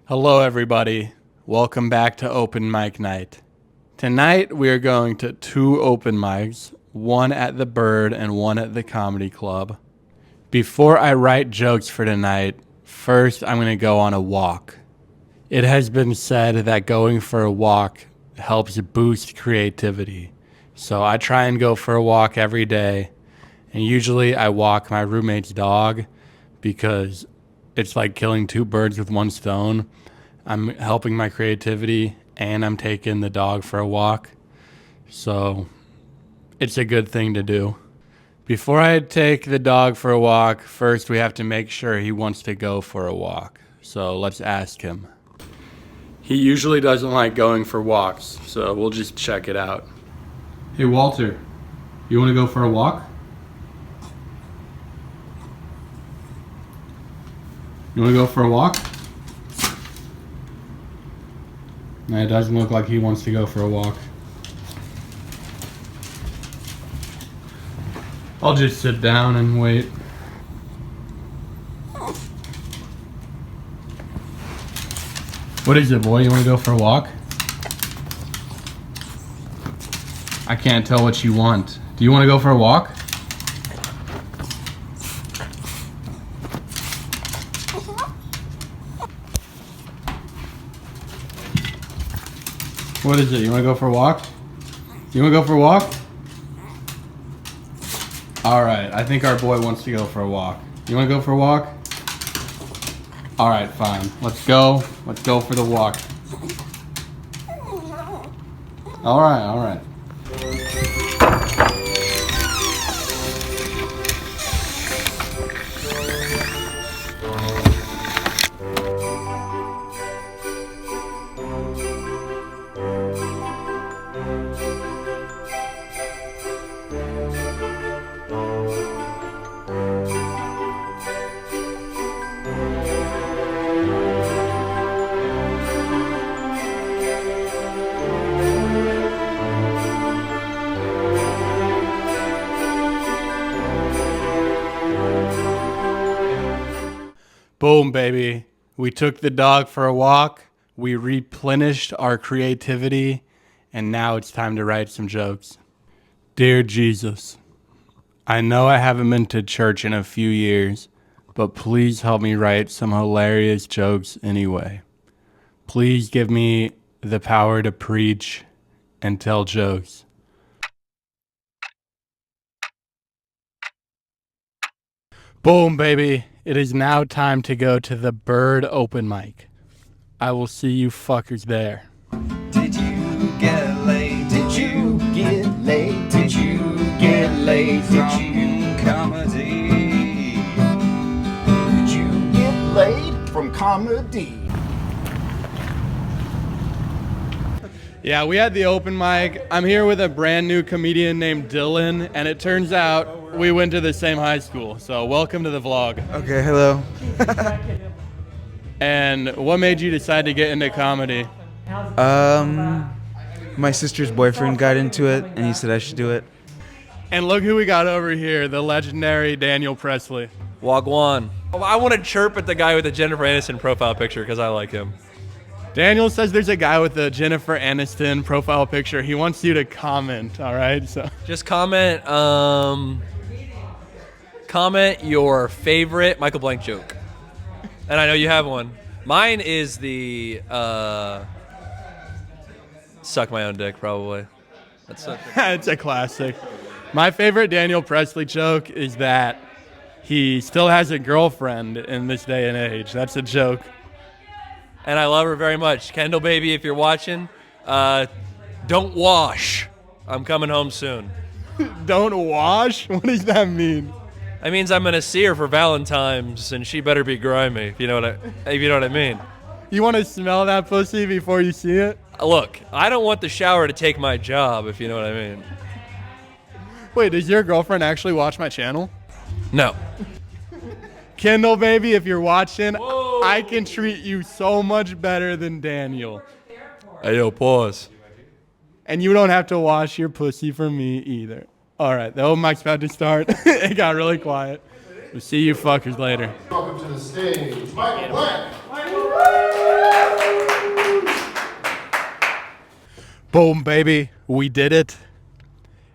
Hello, everybody. Welcome back to Open Mic Night. Tonight, we are going to 2 open mics, one at the Bird and one at the Comedy Club. Before I write jokes for tonight, first I'm going to go on a walk. It has been said that going for a walk helps boost creativity. So I try and go for a walk every day, and usually I walk my roommate's dog because it's like killing 2 birds with 1 stone. I'm helping my creativity and I'm taking the dog for a walk. So it's a good thing to do. Before I take the dog for a walk, first we have to make sure he wants to go for a walk. So let's ask him. He usually doesn't like going for walks, so we'll just check it out. Hey Walter, you want to go for a walk? You want to go for a walk? No, it doesn't look like he wants to go for a walk. I'll just sit down and wait. What is it, boy? You want to go for a walk? I can't tell what you want. Do you want to go for a walk? What is it? You want to go for a walk? You want to go for a walk? Alright, I think our boy wants to go for a walk. You want to go for a walk? Alright, fine. Let's go. Let's go for the walk. Alright. Boom, baby. We took the dog for a walk, we replenished our creativity, and now it's time to write some jokes. Dear Jesus, I know I haven't been to church in a few years, but please help me write some hilarious jokes anyway. Please give me the power to preach and tell jokes. Boom, baby. It is now time to go to the Bird open mic. I will see you fuckers there. Did you get laid? Did you get laid? Did you get laid from comedy? Did you get laid from comedy? Yeah, we had the open mic. I'm here with a brand new comedian named Dylan, and it turns out we went to the same high school. So welcome to the vlog. Okay, hello. And what made you decide to get into comedy? My sister's boyfriend got into it, and he said I should do it. And look who we got over here, the legendary Daniel Presley. Wagwan. I want to chirp at the guy with the Jennifer Aniston profile picture because I like him. Daniel says there's a guy with the Jennifer Aniston profile picture. He wants you to comment, all right? So Just comment your favorite Michael Blank joke. And I know you have one. Mine is the suck my own dick, probably. That's such a... It's a classic. My favorite Daniel Presley joke is that he still has a girlfriend in this day and age. That's a joke. And I love her very much. Kendall, baby, if you're watching, don't wash. I'm coming home soon. Don't wash? What does that mean? That means I'm gonna see her for Valentine's, and she better be grimy. If you know what I mean. You want to smell that pussy before you see it? Look, I don't want the shower to take my job. If you know what I mean. Wait, does your girlfriend actually watch my channel? No. Kendall, baby, if you're watching, Whoa. I can treat you so much better than Daniel. Hey, yo, pause. And you don't have to wash your pussy for me either. All right, the open mic's about to start. It got really quiet. We'll see you fuckers later. Welcome to the stage, Michael Blank. Boom, baby. We did it.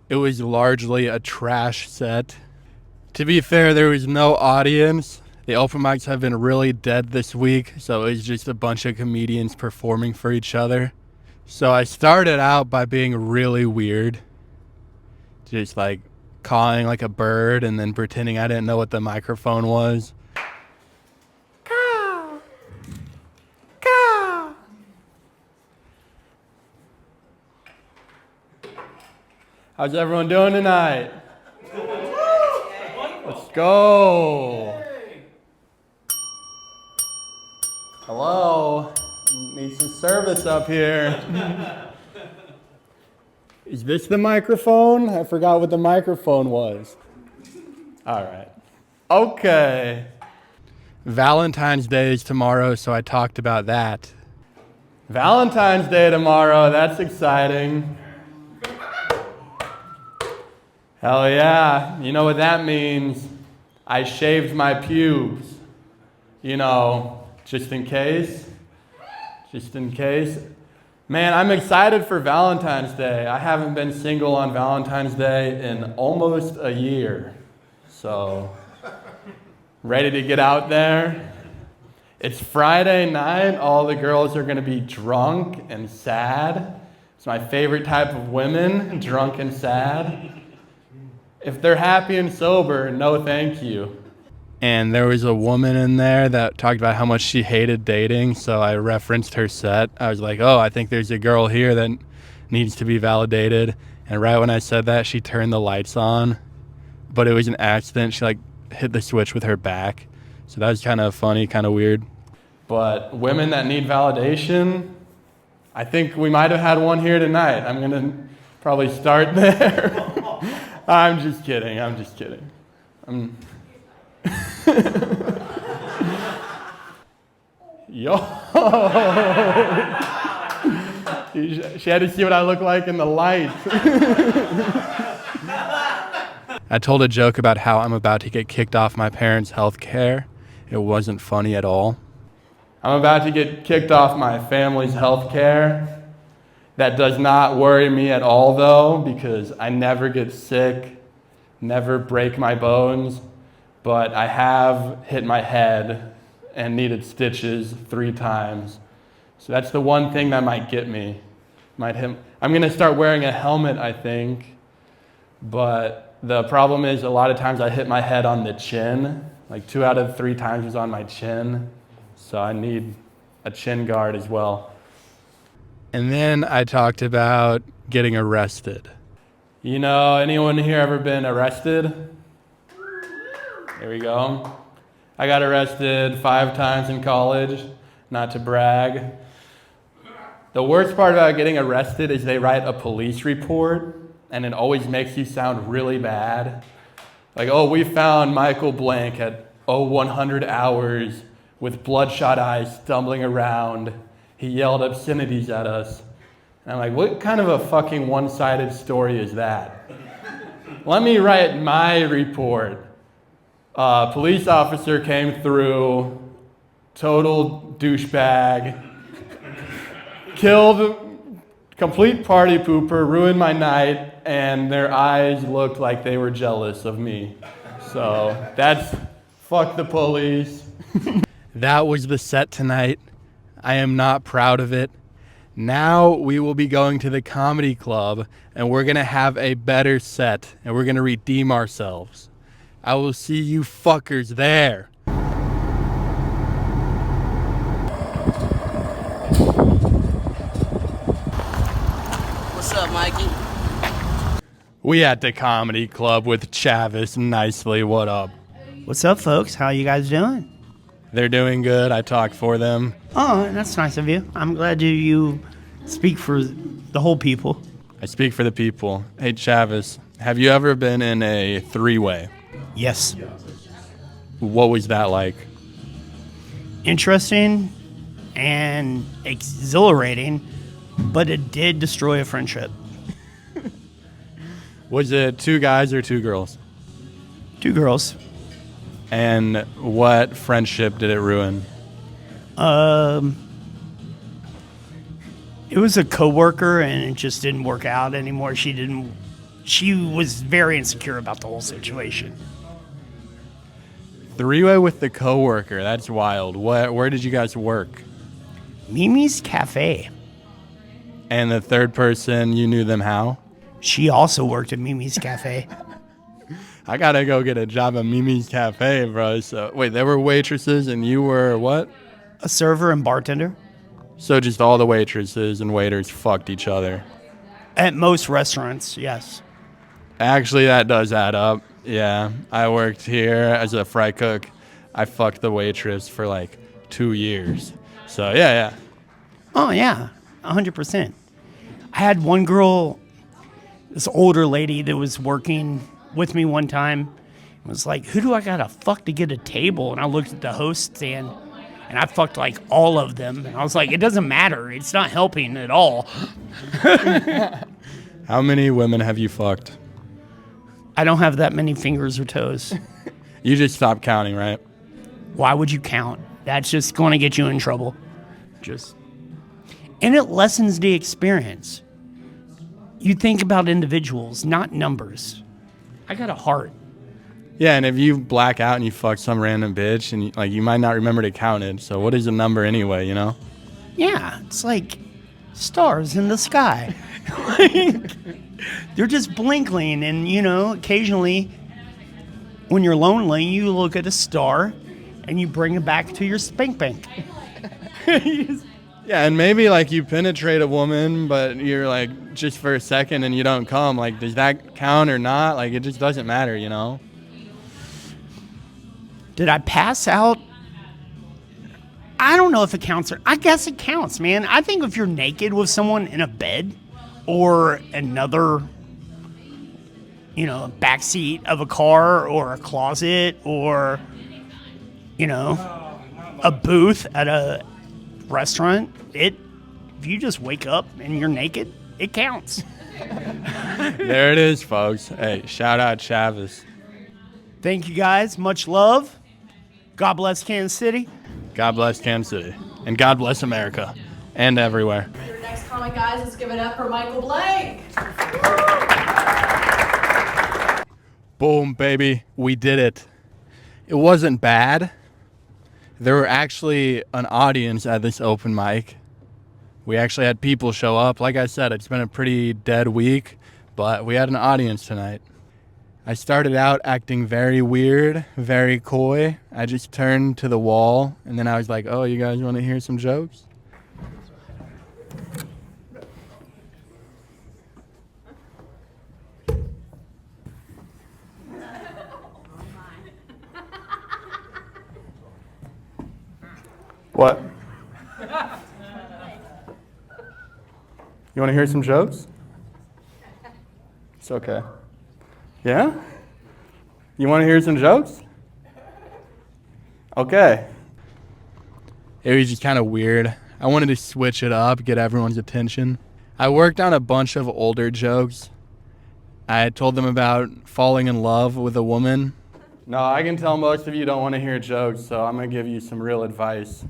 It was largely a trash set. To be fair, there was no audience. The open mics have been really dead this week, so it was just a bunch of comedians performing for each other. So I started out by being really weird. Just like cawing like a bird and then pretending I didn't know what the microphone was. Caw. Caw. How's everyone doing tonight? Let's go. Hello. Need some service up here. Is this the microphone? I forgot what the microphone was. All right. Okay. Valentine's Day is tomorrow, so I talked about that. Valentine's Day tomorrow. That's exciting. Hell yeah. You know what that means? I shaved my pubes. You know, just in case. Just in case. Man, I'm excited for Valentine's Day. I haven't been single on Valentine's Day in almost a year. So, ready to get out there? It's Friday night. All the girls are going to be drunk and sad. It's my favorite type of women, drunk and sad. If they're happy and sober, no thank you. And there was a woman in there that talked about how much she hated dating, so I referenced her set. I was like, oh, I think there's a girl here that needs to be validated. And right when I said that, she turned the lights on, but it was an accident. She like hit the switch with her back. So that was kind of funny, kind of weird. But women that need validation, I think we might have had one here tonight. I'm going to probably start there. I'm just kidding. Yo. She had to see what I look like in the light. I told a joke about how I'm about to get kicked off my parents' health care. It wasn't funny at all. I'm about to get kicked off my family's health care. That does not worry me at all, though, because I never get sick, never break my bones, but I have hit my head and needed stitches 3 times. So that's the one thing that might get me. I'm going to start wearing a helmet, I think, but the problem is a lot of times I hit my head on the chin. Like 2 out of 3 times was on my chin, so I need a chin guard as well. And then I talked about getting arrested. You know, anyone here ever been arrested? There we go. I got arrested 5 times in college, not to brag. The worst part about getting arrested is they write a police report, and it always makes you sound really bad. Like, oh, we found Michael Blank at 0100 hours with bloodshot eyes stumbling around. He yelled obscenities at us. And I'm like, what kind of a fucking one-sided story is that? Let me write my report. Police officer came through, total douchebag, killed, complete party pooper, ruined my night, and their eyes looked like they were jealous of me. So that's fuck the police. That was the set tonight. I am not proud of it. Now we will be going to the comedy club and we're going to have a better set and we're going to redeem ourselves. I will see you fuckers there. What's up, Mikey? We at the comedy club with Chavis nicely. What up? What's up, folks? How you guys doing? They're doing good. I talk for them. Oh, that's nice of you. I'm glad you speak for the whole people. I speak for the people. Hey, Chavis, have you ever been in a 3-way? Yes. What was that like? Interesting and exhilarating, but it did destroy a friendship. Was it 2 guys or 2 girls? 2 girls. And what friendship did it ruin? It was a coworker, and it just didn't work out anymore. She was very insecure about the whole situation. Three-way with the coworker. That's wild. Where did you guys work? Mimi's Cafe. And the third person, you knew them how? She also worked at Mimi's Cafe. I gotta go get a job at Mimi's Cafe, bro. So wait, there were waitresses and you were what? A server and bartender. So just all the waitresses and waiters fucked each other. At most restaurants, yes. Actually, that does add up. Yeah, I worked here as a fry cook. I fucked the waitress for like 2 years. So yeah. Oh, yeah, 100%. I had one girl, this older lady that was working with me one time, was like, who do I gotta fuck to get a table? And I looked at the host stand, and I fucked like all of them. And I was like, it doesn't matter. It's not helping at all. How many women have you fucked? I don't have that many fingers or toes. You just stopped counting, right? Why would you count? That's just going to get you in trouble. And it lessens the experience. You think about individuals, not numbers. I got a heart. Yeah, and if you black out and you fuck some random bitch, and you might not remember to count it. So what is a number anyway? You know? Yeah, it's like stars in the sky. They're just blinking, and occasionally when you're lonely, you look at a star and you bring it back to your spank bank. Yeah, and maybe you penetrate a woman, but you're just for a second and you don't come. Does that count or not? It just doesn't matter, you know? Did I pass out? I don't know if it counts I guess it counts, man. I think if you're naked with someone in a bed or another, backseat of a car or a closet or, a booth at a restaurant, if you just wake up and you're naked, it counts. There it is, folks. Hey, shout out Chavis. Thank you guys. Much love. God bless Kansas City. God bless Kansas City. And God bless America. And everywhere. Your next comic, guys, let's give it up for Michael Blank. Boom, baby. We did it. It wasn't bad. There were actually an audience at this open mic. We actually had people show up. Like I said, it's been a pretty dead week, but we had an audience tonight. I started out acting very weird, very coy. I just turned to the wall, and then I was like, oh, you guys want to hear some jokes? What? You want to hear some jokes? It's okay. Yeah? You want to hear some jokes? Okay. It was just kind of weird. I wanted to switch it up, get everyone's attention. I worked on a bunch of older jokes. I told them about falling in love with a woman. No, I can tell most of you don't want to hear jokes, so I'm going to give you some real advice.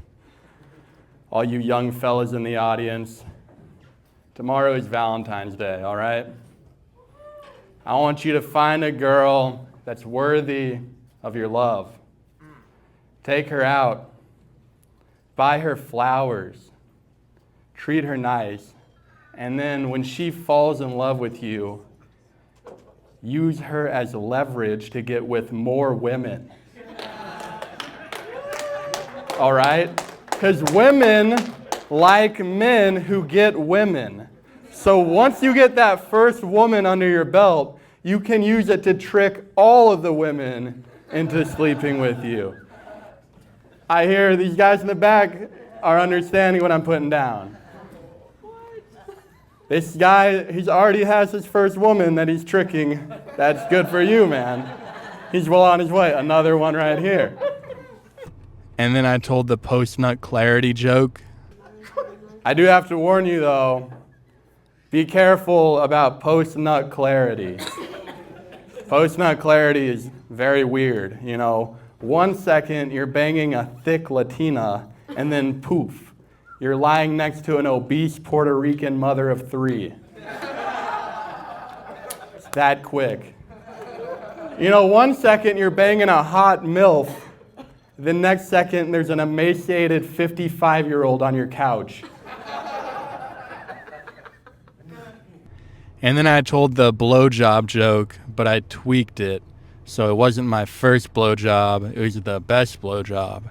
All you young fellas in the audience, tomorrow is Valentine's Day, all right? I want you to find a girl that's worthy of your love. Take her out. Buy her flowers. Treat her nice. And then when she falls in love with you, use her as leverage to get with more women. All right? Because women like men who get women. So once you get that first woman under your belt, you can use it to trick all of the women into sleeping with you. I hear these guys in the back are understanding what I'm putting down. This guy, he already has his first woman that he's tricking. That's good for you, man. He's well on his way. Another one right here. And then I told the post-nut clarity joke. I do have to warn you, though. Be careful about post-nut clarity. Post-nut clarity is very weird. 1 second you're banging a thick Latina, and then poof, You're lying next to an obese Puerto Rican mother of 3. It's that quick. You know, 1 second you're banging a hot MILF, the next second there's an emaciated 55-year-old on your couch. And then I told the blowjob joke, but I tweaked it. So it wasn't my first blowjob, it was the best blowjob.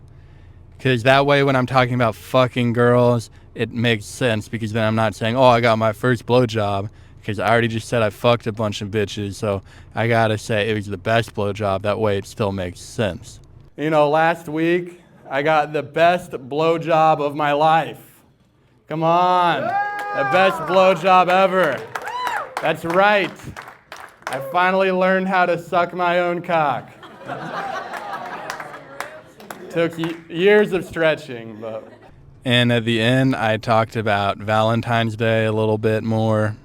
Because that way when I'm talking about fucking girls, it makes sense, because then I'm not saying, oh, I got my first blowjob, because I already just said I fucked a bunch of bitches, so I gotta say it was the best blowjob. That way it still makes sense. You know, last week, I got the best blowjob of my life. Come on, the best blowjob ever. That's right. I finally learned how to suck my own cock. Took years of stretching, but... And at the end, I talked about Valentine's Day a little bit more.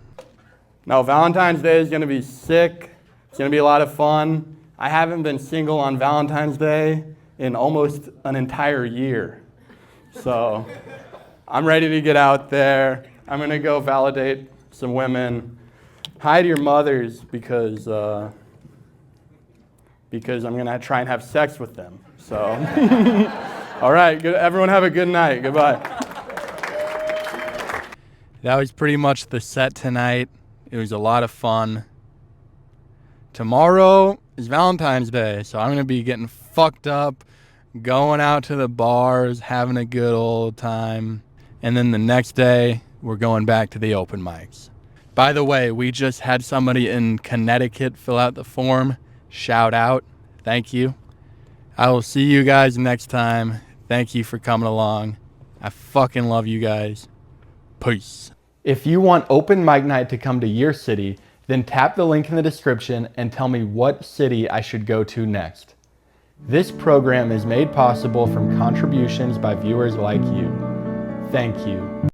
No, Valentine's Day is going to be sick. It's going to be a lot of fun. I haven't been single on Valentine's Day in almost an entire year. So I'm ready to get out there. I'm going to go validate some women. Hide your mothers because I'm going to try and have sex with them. So, all right, good. Everyone have a good night. Goodbye. That was pretty much the set tonight. It was a lot of fun. Tomorrow is Valentine's Day, so I'm going to be getting fucked up, going out to the bars, having a good old time. And then the next day, we're going back to the open mics. By the way, we just had somebody in Connecticut fill out the form. Shout out. Thank you. I will see you guys next time. Thank you for coming along. I fucking love you guys. Peace. If you want open mic night to come to your city, then tap the link in the description and tell me what city I should go to next. This program is made possible from contributions by viewers like you. Thank you.